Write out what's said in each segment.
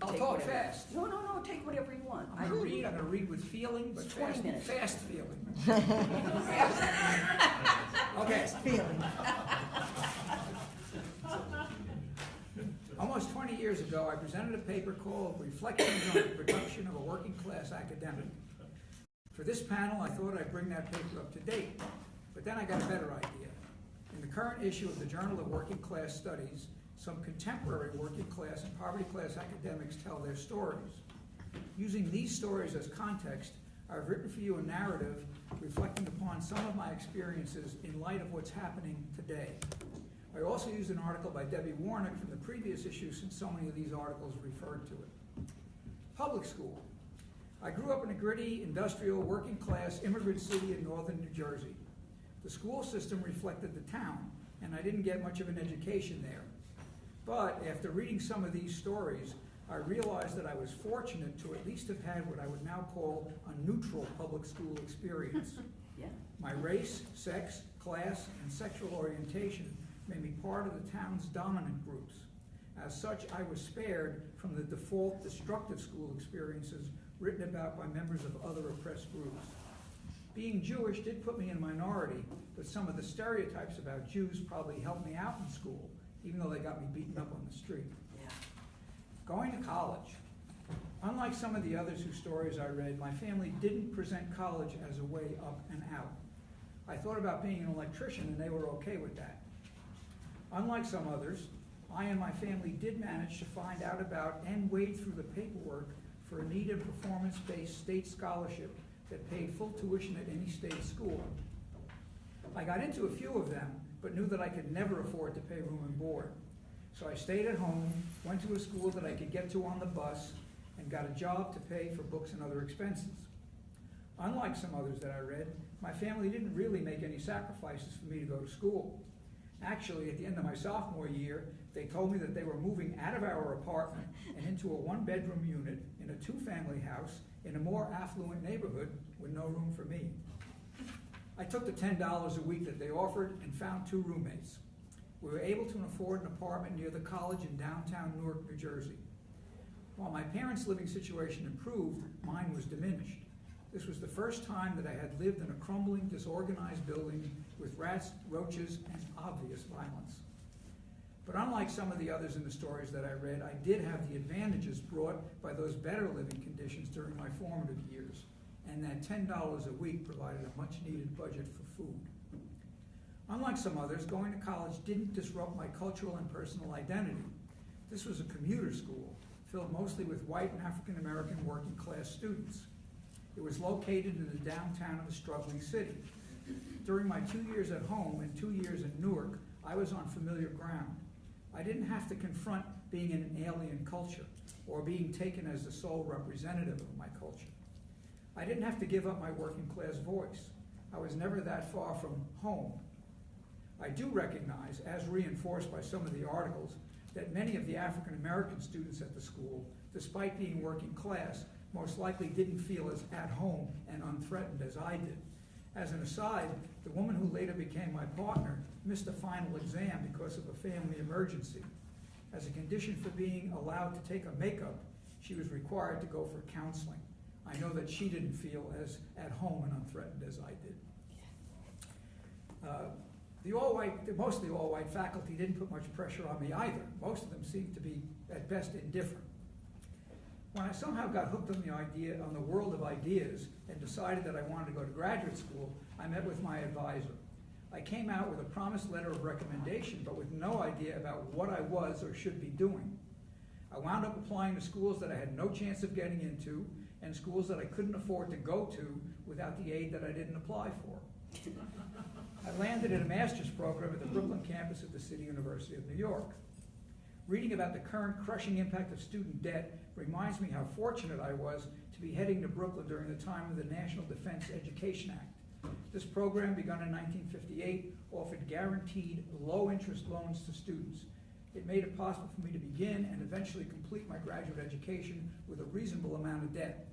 I'll take talk whatever. fast. No, take whatever you want. I'm going to read with feeling, but It's 20 fast, minutes. fast feeling. Okay. Feeling. Almost 20 years ago, I presented a paper called Reflections on the Production of a Working Class Academic. For this panel, I thought I'd bring that paper up to date, but then I got a better idea. In the current issue of the Journal of Working Class Studies, some contemporary working class and poverty class academics tell their stories. Using these stories as context, I've written for you a narrative reflecting upon some of my experiences in light of what's happening today. I also used an article by Debbie Warnick from the previous issue, since so many of these articles referred to it. Public school. I grew up in a gritty, industrial, working class, immigrant city in northern New Jersey. The school system reflected the town, and I didn't get much of an education there. But after reading some of these stories, I realized that I was fortunate to at least have had what I would now call a neutral public school experience. Yeah. My race, sex, class, and sexual orientation made me part of the town's dominant groups. As such, I was spared from the default destructive school experiences written about by members of other oppressed groups. Being Jewish did put me in a minority, but some of the stereotypes about Jews probably helped me out in school, even though they got me beaten up on the street. Yeah. Going to college. Unlike some of the others whose stories I read, my family didn't present college as a way up and out. I thought about being an electrician, and they were okay with that. Unlike some others, I and my family did manage to find out about and wade through the paperwork for a needed performance-based state scholarship that paid full tuition at any state school. I got into a few of them, but knew that I could never afford to pay room and board. So I stayed at home, went to a school that I could get to on the bus, and got a job to pay for books and other expenses. Unlike some others that I read, my family didn't really make any sacrifices for me to go to school. Actually, at the end of my sophomore year, they told me that they were moving out of our apartment and into a one-bedroom unit in a two-family house in a more affluent neighborhood with no room for me. I took the $10 a week that they offered and found two roommates. We were able to afford an apartment near the college in downtown Newark, New Jersey. While my parents' living situation improved, mine was diminished. This was the first time that I had lived in a crumbling, disorganized building with rats, roaches, and obvious violence. But unlike some of the others in the stories that I read, I did have the advantages brought by those better living conditions during my formative years, and that $10 a week provided a much-needed budget for food. Unlike some others, going to college didn't disrupt my cultural and personal identity. This was a commuter school, filled mostly with white and African-American working-class students. It was located in the downtown of a struggling city. During my 2 years at home and 2 years in Newark, I was on familiar ground. I didn't have to confront being in an alien culture or being taken as the sole representative of my culture. I didn't have to give up my working class voice. I was never that far from home. I do recognize, as reinforced by some of the articles, that many of the African American students at the school, despite being working class, most likely didn't feel as at home and unthreatened as I did. As an aside, the woman who later became my partner missed a final exam because of a family emergency. As a condition for being allowed to take a makeup, she was required to go for counseling. I know that she didn't feel as at home and unthreatened as I did. Most of the all-white faculty didn't put much pressure on me either. Most of them seemed to be, at best, indifferent. When I somehow got hooked on the world of ideas and decided that I wanted to go to graduate school, I met with my advisor. I came out with a promised letter of recommendation, but with no idea about what I was or should be doing. I wound up applying to schools that I had no chance of getting into, and schools that I couldn't afford to go to without the aid that I didn't apply for. I landed in a master's program at the Brooklyn campus of the City University of New York. Reading about the current crushing impact of student debt reminds me how fortunate I was to be heading to Brooklyn during the time of the National Defense Education Act. This program, begun in 1958, offered guaranteed low-interest loans to students. It made it possible for me to begin and eventually complete my graduate education with a reasonable amount of debt.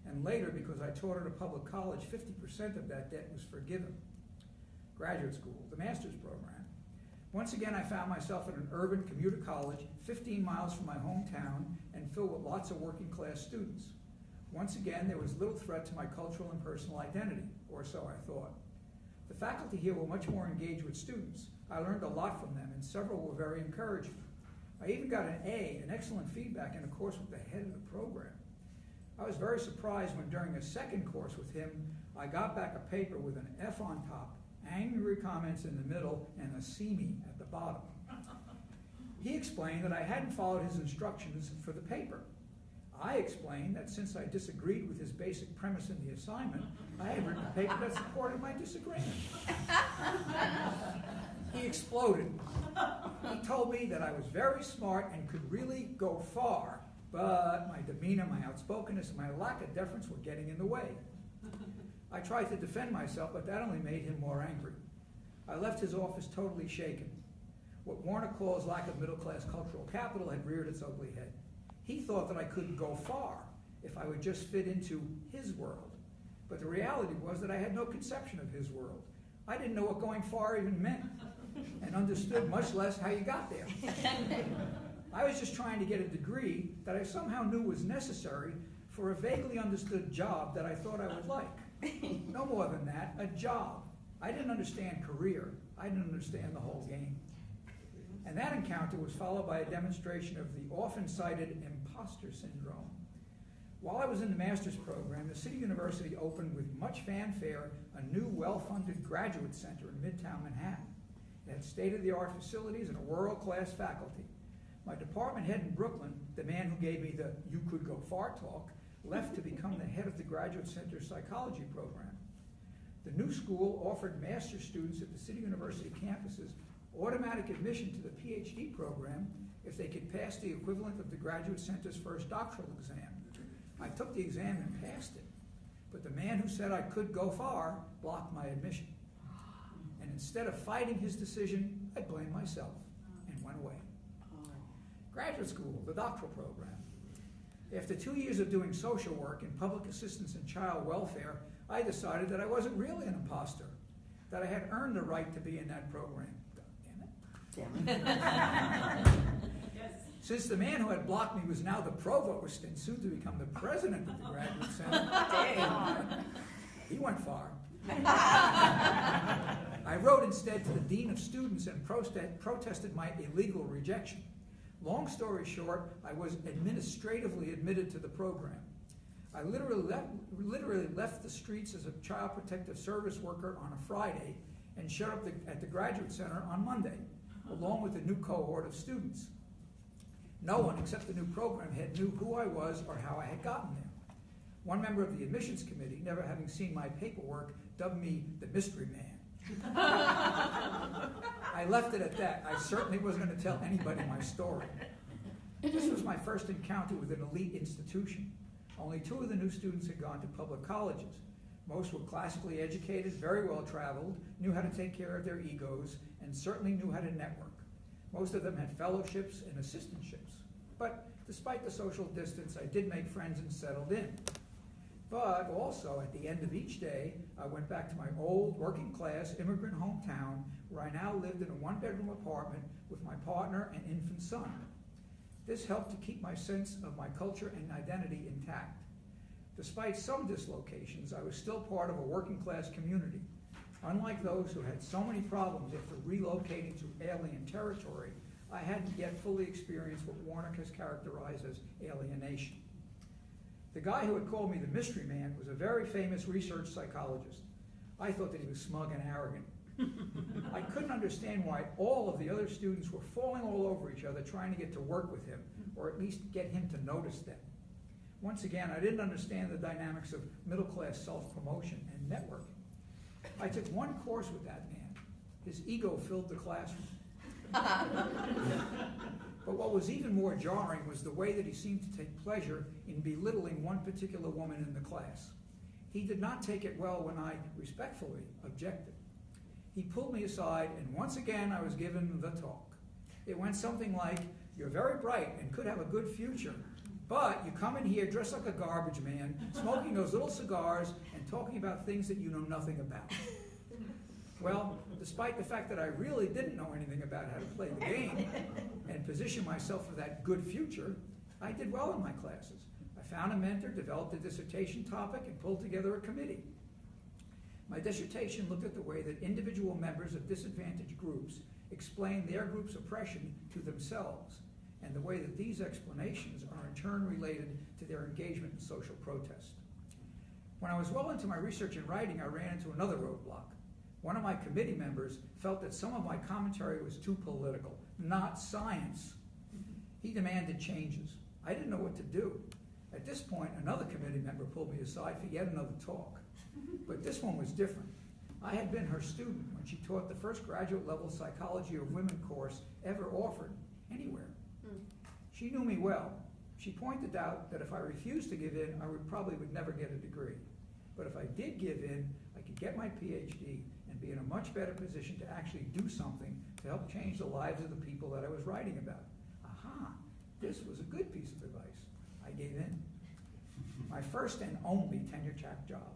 And later, because I taught at a public college, 50% of that debt was forgiven. Graduate school, the master's program. Once again, I found myself at an urban commuter college 15 miles from my hometown and and filled with lots of working class students. Once again, there was little threat to my cultural and personal identity, or so I thought. The faculty here were much more engaged with students. I learned a lot from them, and several were very encouraging. I even got an A, an excellent feedback in a course with the head of the program. I was very surprised when during a second course with him, I got back a paper with an F on top, angry comments in the middle, and a "see me" at the bottom. He explained that I hadn't followed his instructions for the paper. I explained that since I disagreed with his basic premise in the assignment, I had written a paper that supported my disagreement. He exploded. He told me that I was very smart and could really go far, but my demeanor, my outspokenness, and my lack of deference were getting in the way. I tried to defend myself, but that only made him more angry. I left his office totally shaken. What Warner calls lack of middle-class cultural capital had reared its ugly head. He thought that I couldn't go far if I would just fit into his world. But the reality was that I had no conception of his world. I didn't know what going far even meant, and understood much less how you got there. I was just trying to get a degree that I somehow knew was necessary for a vaguely understood job that I thought I would like. No more than that, a job. I didn't understand career. I didn't understand the whole game. And that encounter was followed by a demonstration of the often cited imposter syndrome. While I was in the master's program, the City University opened with much fanfare a new well-funded graduate center in Midtown Manhattan. It had state-of-the-art facilities and a world-class faculty. My department head in Brooklyn, the man who gave me the "you could go far" talk, left to become the head of the graduate center's psychology program. The new school offered master's students at the City University campuses automatic admission to the PhD program if they could pass the equivalent of the graduate center's first doctoral exam. I took the exam and passed it, but the man who said I could go far blocked my admission. And instead of fighting his decision, I blamed myself and went away. Graduate school, the doctoral program. After 2 years of doing social work and public assistance in child welfare, I decided that I wasn't really an imposter, that I had earned the right to be in that program. Damn it. Since the man who had blocked me was now the provost and soon to become the president of the graduate center, he went far. I wrote instead to the dean of students and protested my illegal rejection. Long story short, I was administratively admitted to the program. I literally left the streets as a child protective service worker on a Friday and showed up at the graduate center on Monday, along with a new cohort of students. No one except the new program head knew who I was or how I had gotten there. One member of the admissions committee, never having seen my paperwork, dubbed me the mystery man. I left it at that. I certainly wasn't going to tell anybody my story. This was my first encounter with an elite institution. Only 2 of the new students had gone to public colleges. Most were classically educated, very well traveled, knew how to take care of their egos, and certainly knew how to network. Most of them had fellowships and assistantships. But despite the social distance, I did make friends and settled in. But also, at the end of each day, I went back to my old working-class immigrant hometown, where I now lived in a 1-bedroom apartment with my partner and infant son. This helped to keep my sense of my culture and identity intact. Despite some dislocations, I was still part of a working-class community. Unlike those who had so many problems after relocating to alien territory, I hadn't yet fully experienced what Warner has characterized as alienation. The guy who had called me the mystery man was a very famous research psychologist. I thought that he was smug and arrogant. I couldn't understand why all of the other students were falling all over each other trying to get to work with him, or at least get him to notice them. Once again, I didn't understand the dynamics of middle-class self-promotion and networking. I took one course with that man. His ego filled the classroom. But what was even more jarring was the way that he seemed to take pleasure in belittling one particular woman in the class. He did not take it well when I respectfully objected. He pulled me aside, and once again I was given the talk. It went something like, "You're very bright and could have a good future, but you come in here dressed like a garbage man, smoking those little cigars and talking about things that you know nothing about." Well, despite the fact that I really didn't know anything about how to play the game and position myself for that good future, I did well in my classes. I found a mentor, developed a dissertation topic, and pulled together a committee. My dissertation looked at the way that individual members of disadvantaged groups explain their group's oppression to themselves, and the way that these explanations are in turn related to their engagement in social protest. When I was well into my research and writing, I ran into another roadblock. One of my committee members felt that some of my commentary was too political, not science. He demanded changes. I didn't know what to do. At this point, another committee member pulled me aside for yet another talk. But this one was different. I had been her student when she taught the first graduate level Psychology of Women course ever offered anywhere. She knew me well. She pointed out that if I refused to give in, I probably would never get a degree. But if I did give in, I could get my PhD and be in a much better position to actually do something to help change the lives of the people that I was writing about. Aha, this was a good piece of advice. I gave in. My first and only tenure-track job.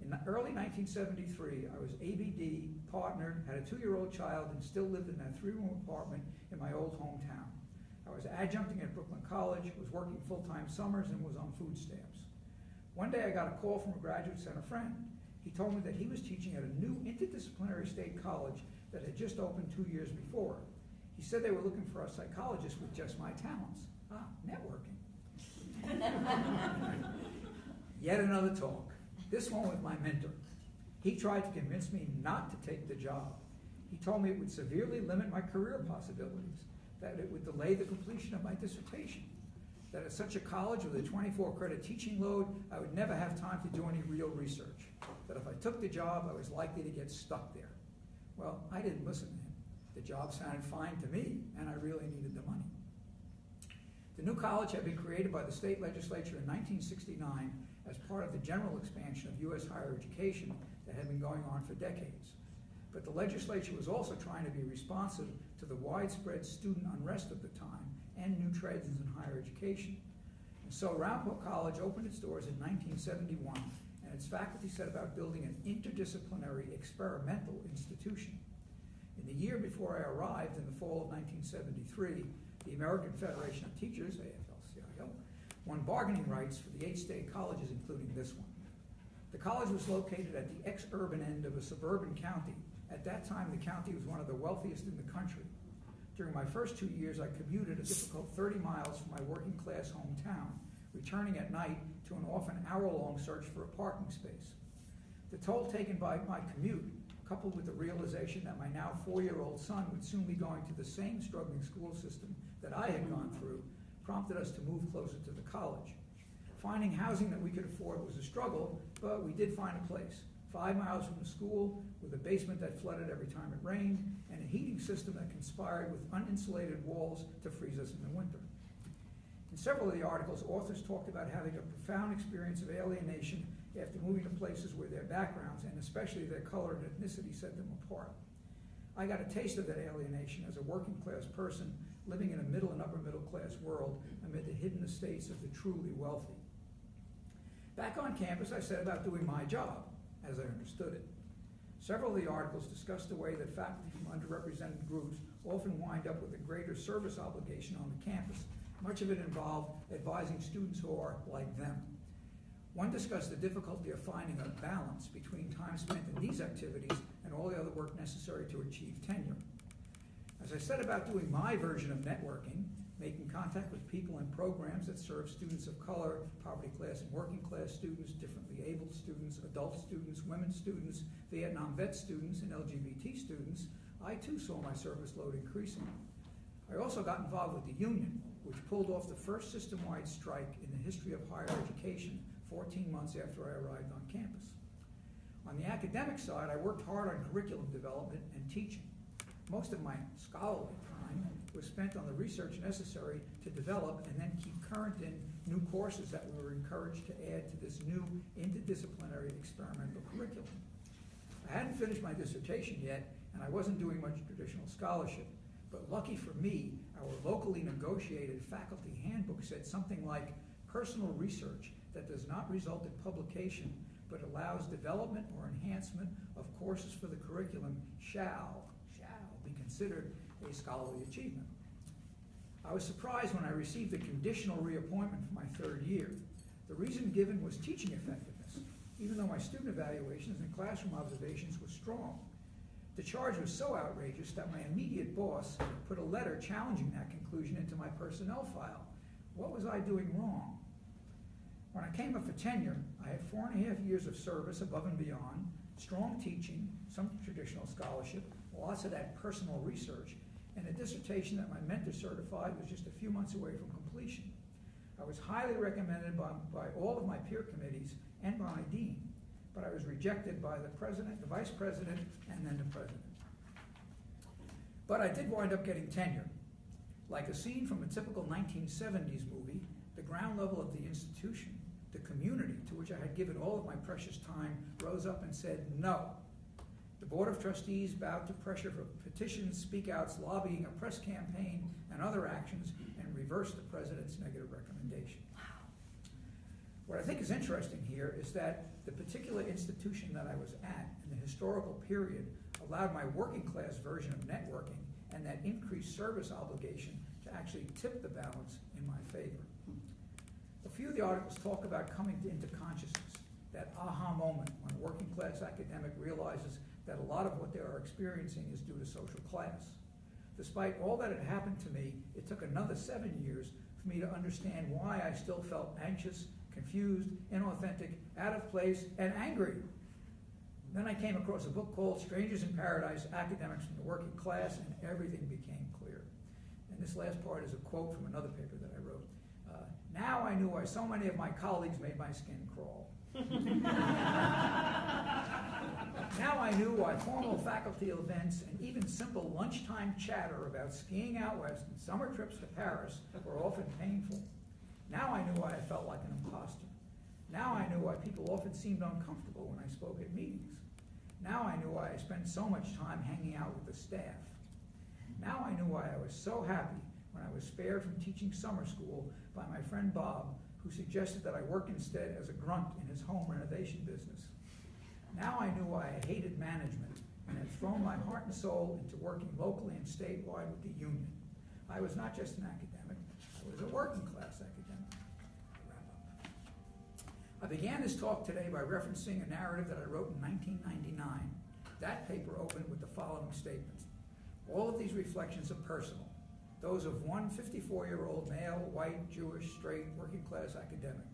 In the early 1973, I was ABD, partnered, had a 2-year-old child, and still lived in that 3-room apartment in my old hometown. I was adjuncting at Brooklyn College, was working full-time summers, and was on food stamps. One day I got a call from a Graduate Center friend. He told me that he was teaching at a new interdisciplinary state college that had just opened 2 years before. He said they were looking for a psychologist with just my talents. Networking. Yet another talk. This one with my mentor. He tried to convince me not to take the job. He told me it would severely limit my career possibilities, that it would delay the completion of my dissertation, that at such a college with a 24-credit teaching load, I would never have time to do any real research, that if I took the job, I was likely to get stuck there. Well, I didn't listen to him. The job sounded fine to me, and I really needed the money. The new college had been created by the state legislature in 1969 as part of the general expansion of U.S. higher education that had been going on for decades. But the legislature was also trying to be responsive to the widespread student unrest of the time and new trends in higher education. And so Ramapo College opened its doors in 1971, and its faculty set about building an interdisciplinary experimental institution. In the year before I arrived, in the fall of 1973, the American Federation of Teachers, AFL-CIO, won bargaining rights for the 8 state colleges, including this one. The college was located at the ex-urban end of a suburban county. At that time, the county was one of the wealthiest in the country. During my first 2 years, I commuted a difficult 30 miles from my working-class hometown, returning at night to an often hour-long search for a parking space. The toll taken by my commute, coupled with the realization that my now 4-year-old son would soon be going to the same struggling school system that I had gone through, prompted us to move closer to the college. Finding housing that we could afford was a struggle, but we did find a place, 5 miles from the school, with a basement that flooded every time it rained, and a heating system that conspired with uninsulated walls to freeze us in the winter. In several of the articles, authors talked about having a profound experience of alienation after moving to places where their backgrounds, and especially their color and ethnicity, set them apart. I got a taste of that alienation as a working-class person living in a middle and upper-middle-class world amid the hidden estates of the truly wealthy. Back on campus, I set about doing my job, as I understood it. Several of the articles discussed the way that faculty from underrepresented groups often wind up with a greater service obligation on the campus. Much of it involved advising students who are like them. One discussed the difficulty of finding a balance between time spent in these activities and all the other work necessary to achieve tenure. As I set about doing my version of networking, making contact with people in programs that serve students of color, poverty class and working class students, differently abled students, adult students, women students, Vietnam vet students, and LGBT students, I too saw my service load increasing. I also got involved with the union, which pulled off the first system-wide strike in the history of higher education 14 months after I arrived on campus. On the academic side, I worked hard on curriculum development and teaching. Most of my scholarly time was spent on the research necessary to develop and then keep current in new courses that we were encouraged to add to this new interdisciplinary experimental curriculum. I hadn't finished my dissertation yet, and I wasn't doing much traditional scholarship, but lucky for me, our locally negotiated faculty handbook said something like, personal research that does not result in publication, but allows development or enhancement of courses for the curriculum shall be considered a scholarly achievement. I was surprised when I received a conditional reappointment for my third year. The reason given was teaching effectiveness, even though my student evaluations and classroom observations were strong. The charge was so outrageous that my immediate boss put a letter challenging that conclusion into my personnel file. What was I doing wrong? When I came up for tenure, I had 4.5 years of service above and beyond, strong teaching, some traditional scholarship, lots of that personal research, and a dissertation that my mentor certified was just a few months away from completion. I was highly recommended by all of my peer committees and by my dean, but I was rejected by the president, the vice president, and then the president. But I did wind up getting tenure. Like a scene from a typical 1970s movie, the ground level of the institution, the community to which I had given all of my precious time, rose up and said no. The Board of Trustees bowed to pressure for petitions, speak-outs, lobbying, a press campaign, and other actions, and reversed the president's negative recommendation. What I think is interesting here is that the particular institution that I was at in the historical period allowed my working class version of networking and that increased service obligation to actually tip the balance in my favor. A few of the articles talk about coming into consciousness, that aha moment when a working class academic realizes that a lot of what they are experiencing is due to social class. Despite all that had happened to me, it took another 7 years for me to understand why I still felt anxious, confused, inauthentic, out of place, and angry. Then I came across a book called Strangers in Paradise, Academics from the Working Class, and everything became clear. And this last part is a quote from another paper that I wrote. Now I knew why so many of my colleagues made my skin crawl. Now I knew why formal faculty events and even simple lunchtime chatter about skiing out west and summer trips to Paris were often painful. Now I knew why I felt like an imposter. Now I knew why people often seemed uncomfortable when I spoke at meetings. Now I knew why I spent so much time hanging out with the staff. Now I knew why I was so happy when I was spared from teaching summer school by my friend Bob, who suggested that I work instead as a grunt in his home renovation business. Now I knew why I hated management and had thrown my heart and soul into working locally and statewide with the union. I was not just an academic, I was a working class academic. I began this talk today by referencing a narrative that I wrote in 1999. That paper opened with the following statement. All of these reflections are personal, those of one 54-year-old male, white, Jewish, straight, working class academic.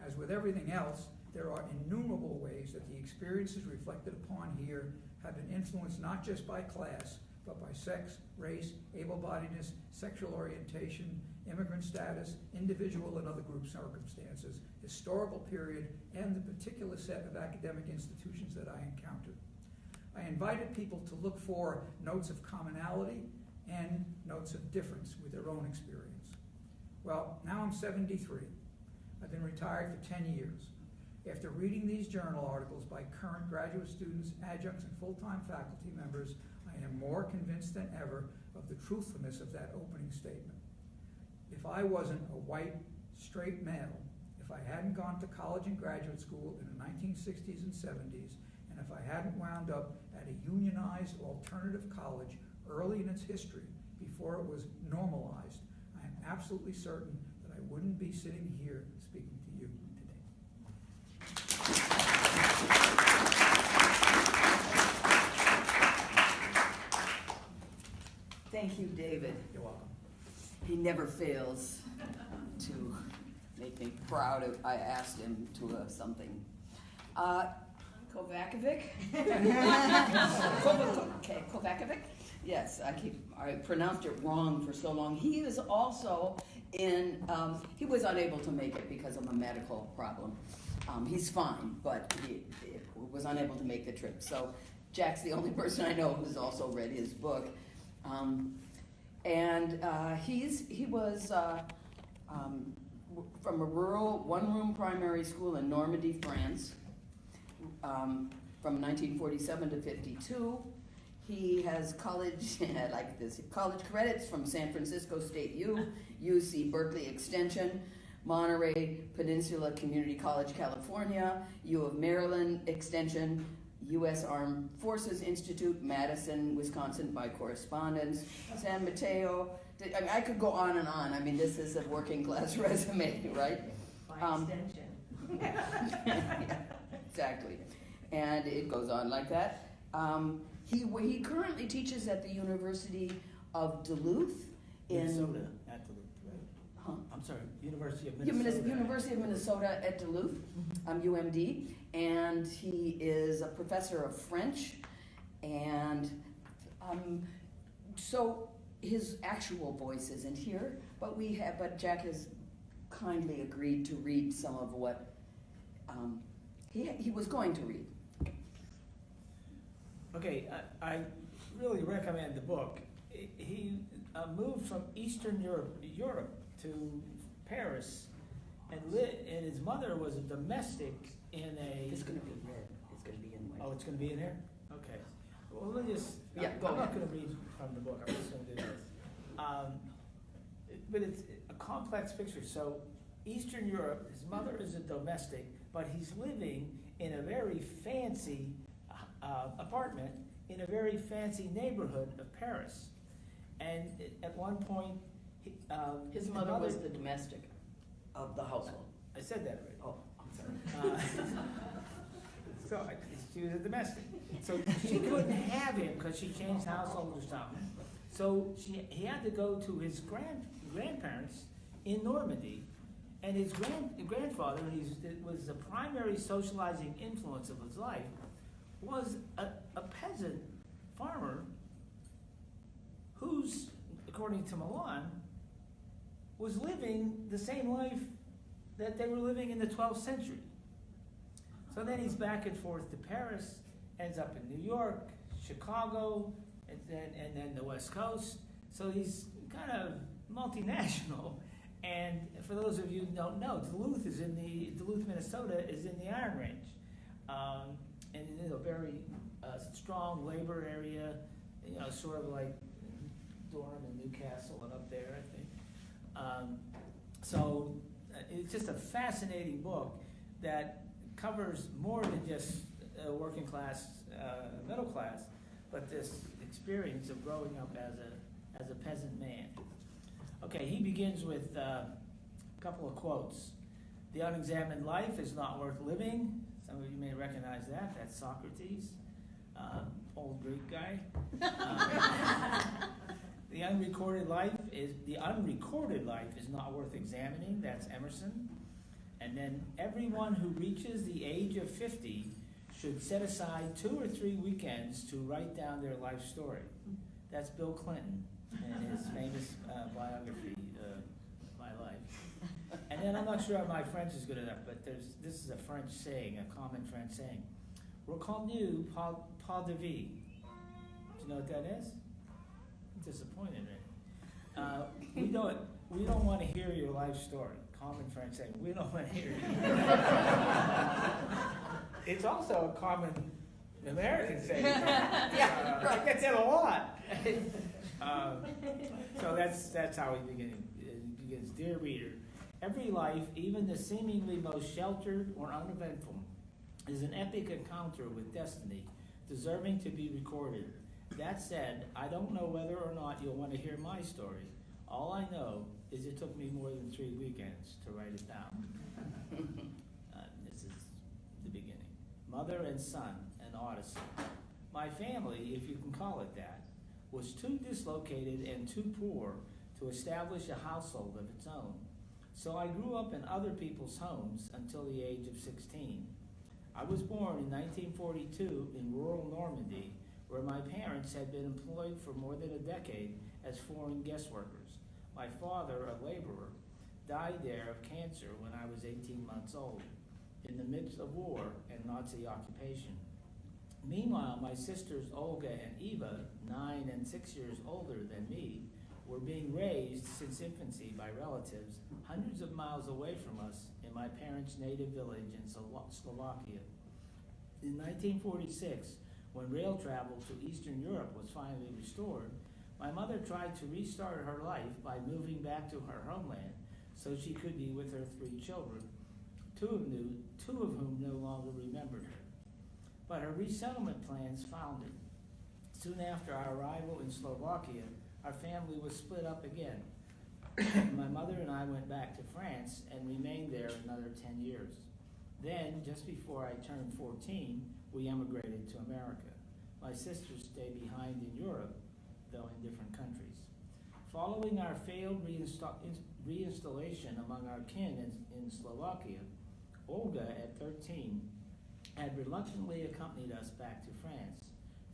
As with everything else, there are innumerable ways that the experiences reflected upon here have been influenced not just by class, but by sex, race, able-bodiedness, sexual orientation, immigrant status, individual and other group circumstances, historical period, and the particular set of academic institutions that I encountered. I invited people to look for notes of commonality and notes of difference with their own experience. Well, now I'm 73. I've been retired for 10 years. After reading these journal articles by current graduate students, adjuncts, and full-time faculty members, I am more convinced than ever of the truthfulness of that opening statement. If I wasn't a white, straight male, if I hadn't gone to college and graduate school in the 1960s and 70s, and if I hadn't wound up at a unionized alternative college early in its history, before it was normalized, I am absolutely certain that I wouldn't be sitting here speaking to you today. Thank you, David. You're welcome. He never fails to make me proud of, I asked him to something. Kovacovic? Okay, Kovacovic? Yes, I pronounced it wrong for so long. He is also in, he was unable to make it because of a medical problem. He's fine, but he was unable to make the trip. So Jack's the only person I know who's also read his book. He was from a rural one-room primary school in Normandy, France, from 1947 to 52. He has college, I like this, college credits from San Francisco State U, UC Berkeley Extension, Monterey Peninsula Community College, California, U of Maryland Extension, U.S. Armed Forces Institute, Madison, Wisconsin by correspondence, San Mateo, I mean, I could go on and on. I mean, this is a working class resume, right? By extension. Yeah, exactly. And it goes on like that. He currently teaches at the University of Duluth in Minnesota, at Duluth, right? Huh? I'm sorry, University of Minnesota. University of Minnesota at Duluth, UMD, and he is a professor of French, and so his actual voice isn't here, but Jack has kindly agreed to read some of what he was going to read. Okay, I really recommend the book. He moved from Eastern Europe to Paris, and his mother was a domestic in a. It's going to be read. It's going to be in white. Oh, it's going to be in here? Okay. Well, let me just. Yeah, go I'm not ahead. going to read from the book. I'm just going to do this. But it's a complex picture. So, Eastern Europe, his mother is a domestic, but he's living in a very fancy apartment in a very fancy neighborhood of Paris. And at one point, His mother was the domestic of the household. I said that already. Oh, I'm sorry. She was a domestic. So she couldn't have him because she changed households or something. So he had to go to his grandparents in Normandy, and his grandfather, was the primary socializing influence of his life, was a peasant farmer who's, according to Milan, was living the same life that they were living in the 12th century. So then he's back and forth to Paris, ends up in New York, Chicago, and then the West Coast. So he's kind of multinational. And for those of you who don't know, Duluth, Minnesota is in the Iron Range. And it is a very strong labor area, sort of like Durham and Newcastle and up there, I think. So it's just a fascinating book that covers more than just working class, middle class, but this experience of growing up as a peasant man. Okay, he begins with a couple of quotes. "The unexamined life is not worth living." Some of you may recognize that. That's Socrates, old Greek guy. The unrecorded life is not worth examining. That's Emerson. And then everyone who reaches the age of 50 should set aside 2 or 3 weekends to write down their life story. That's Bill Clinton in his famous biography, My Life. And then I'm not sure if my French is good enough, but this is a French saying, a common French saying. "Reconnu pas de vie." Do you know what that is? I'm disappointed in it. We don't want to hear your life story. Common French saying, we don't want to hear it. It's also a common American saying. Yeah, right. I get that a lot. So that's how he begins. He begins, "Dear reader, every life, even the seemingly most sheltered or uneventful, is an epic encounter with destiny, deserving to be recorded. That said, I don't know whether or not you'll want to hear my story. All I know is it took me more than 3 weekends to write it down." This is the beginning. "Mother and son, an odyssey. My family, if you can call it that, was too dislocated and too poor to establish a household of its own. So I grew up in other people's homes until the age of 16. I was born in 1942 in rural Normandy, where my parents had been employed for more than a decade as foreign guest workers. My father, a laborer, died there of cancer when I was 18 months old, in the midst of war and Nazi occupation. Meanwhile, my sisters Olga and Eva, 9 and 6 years older than me, were being raised since infancy by relatives hundreds of miles away from us in my parents' native village in Slovakia. In 1946, when rail travel to Eastern Europe was finally restored, my mother tried to restart her life by moving back to her homeland so she could be with her 3 children, two of whom no longer remembered her. But her resettlement plans foundered. Soon after our arrival in Slovakia, our family was split up again. My mother and I went back to France and remained there another 10 years. Then, just before I turned 14, we emigrated to America. My sisters stayed behind in Europe, though in different countries. Following our failed reinstallation among our kin in Slovakia, Olga, at 13, had reluctantly accompanied us back to France.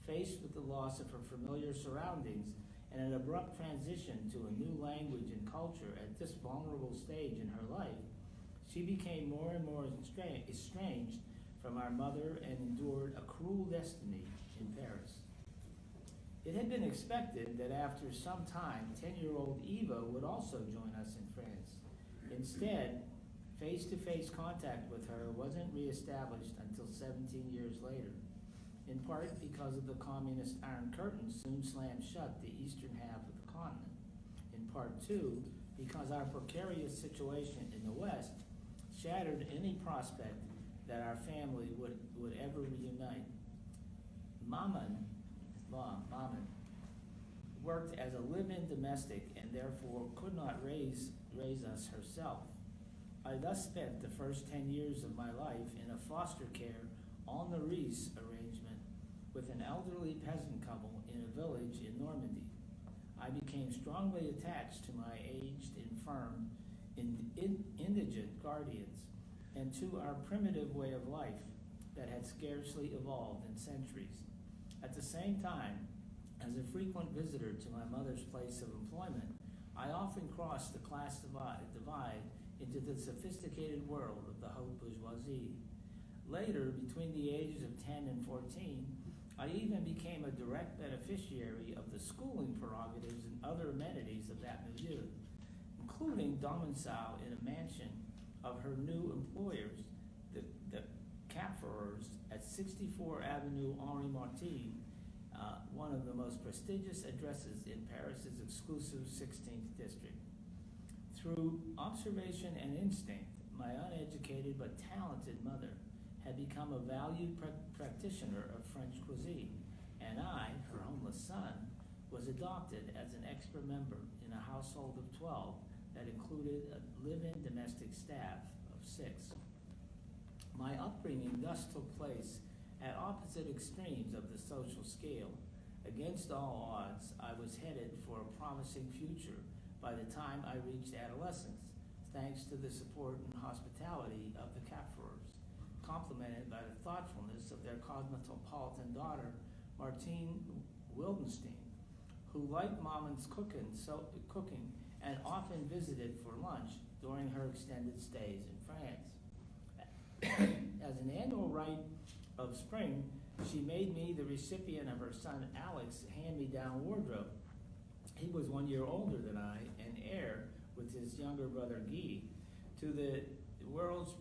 Faced with the loss of her familiar surroundings and an abrupt transition to a new language and culture at this vulnerable stage in her life, she became more and more estranged from our mother and endured a cruel destiny in Paris. It had been expected that after some time, 10-year-old Eva would also join us in France. Instead, face-to-face contact with her wasn't reestablished until 17 years later, in part because of the communist Iron Curtain soon slammed shut the eastern half of the continent, in part too because our precarious situation in the West shattered any prospect that our family would ever reunite. Maman worked as a live-in domestic and therefore could not raise us herself. I thus spent the first 10 years of my life in a foster care on the Ries arrangement with an elderly peasant couple in a village in Normandy. I became strongly attached to my aged, infirm, indigent guardians and to our primitive way of life that had scarcely evolved in centuries. At the same time, as a frequent visitor to my mother's place of employment, I often crossed the class divide into the sophisticated world of the haute bourgeoisie. Later, between the ages of 10 and 14, I even became a direct beneficiary of the schooling prerogatives and other amenities of that milieu, including domicile in a mansion of her new employers, the Capferers at 64 Avenue Henri Martin, one of the most prestigious addresses in Paris's exclusive 16th district. Through observation and instinct, my uneducated but talented mother had become a valued practitioner of French cuisine, and I, her homeless son, was adopted as an extra member in a household of 12 that included a live-in domestic staff of 6. My upbringing thus took place at opposite extremes of the social scale. Against all odds, I was headed for a promising future by the time I reached adolescence, thanks to the support and hospitality of the Capferers, complemented by the thoughtfulness of their cosmopolitan daughter, Martine Wildenstein, who liked Maman's cooking and often visited for lunch during her extended stays in France. As an annual rite of spring, she made me the recipient of her son Alex's hand-me-down wardrobe. He was 1 year older than I and heir, with his younger brother Guy, to the world's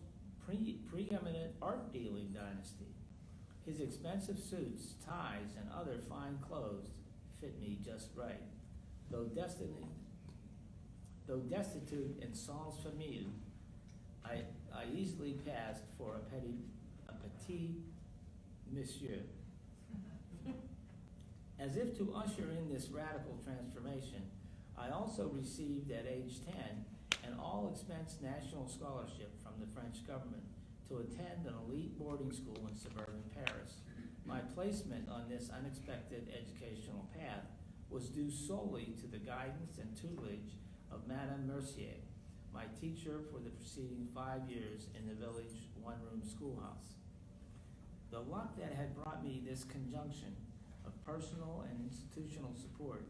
preeminent art dealing dynasty. His expensive suits, ties, and other fine clothes fit me just right. Though destitute and sans famille, I easily passed for a petit monsieur. As if to usher in this radical transformation, I also received at age 10 an all-expense national scholarship from the French government to attend an elite boarding school in suburban Paris. My placement on this unexpected educational path was due solely to the guidance and tutelage of Madame Mercier, my teacher for the preceding 5 years in the village one-room schoolhouse. The luck that had brought me this conjunction of personal and institutional support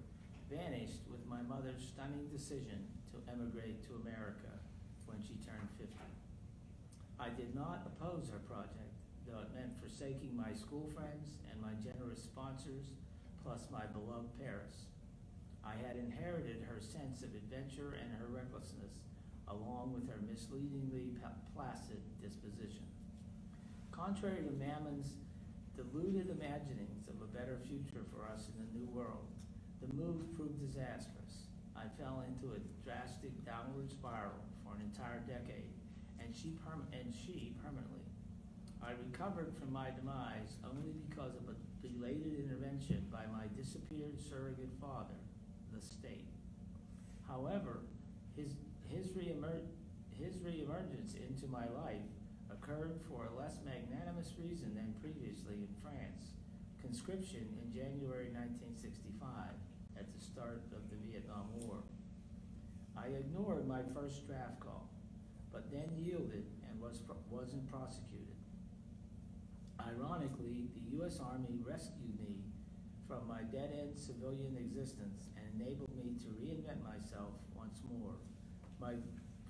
vanished with my mother's stunning decision to emigrate to America when she turned 50. I did not oppose her project, though it meant forsaking my school friends and my generous sponsors, plus my beloved Paris. I had inherited her sense of adventure and her recklessness, along with her misleadingly placid disposition. Contrary to Maman's deluded imaginings of a better future for us in the New World, the move proved disastrous. I fell into a drastic downward spiral for an entire decade, and she permanently. I recovered from my demise only because of a belated intervention by my disappeared surrogate father, the the state. However, his reemergence into my life occurred for a less magnanimous reason than previously in France. Conscription in January 1965, at the start of the Vietnam War. I ignored my first draft call, but then yielded and wasn't prosecuted. Ironically, the U.S. Army rescued me from my dead-end civilian existence and enabled me to reinvent myself once more. My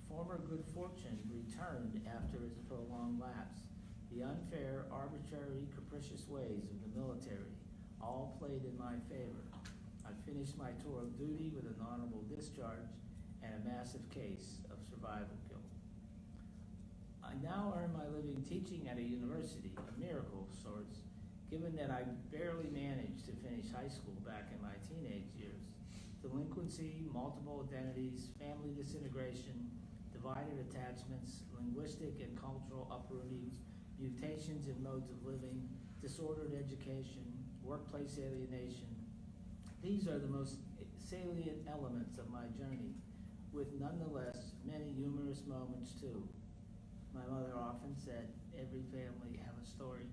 former good fortune returned after its prolonged lapse. The unfair, arbitrary, capricious ways of the military all played in my favor. I finished my tour of duty with an honorable discharge and a massive case of survival guilt. I now earn my living teaching at a university, a miracle of sorts, given that I barely managed to finish high school back in my teenage years. Delinquency, multiple identities, family disintegration, divided attachments, linguistic and cultural uprooting, mutations in modes of living, disordered education, workplace alienation. These are the most salient elements of my journey, with nonetheless many humorous moments too. My mother often said, every family have a story.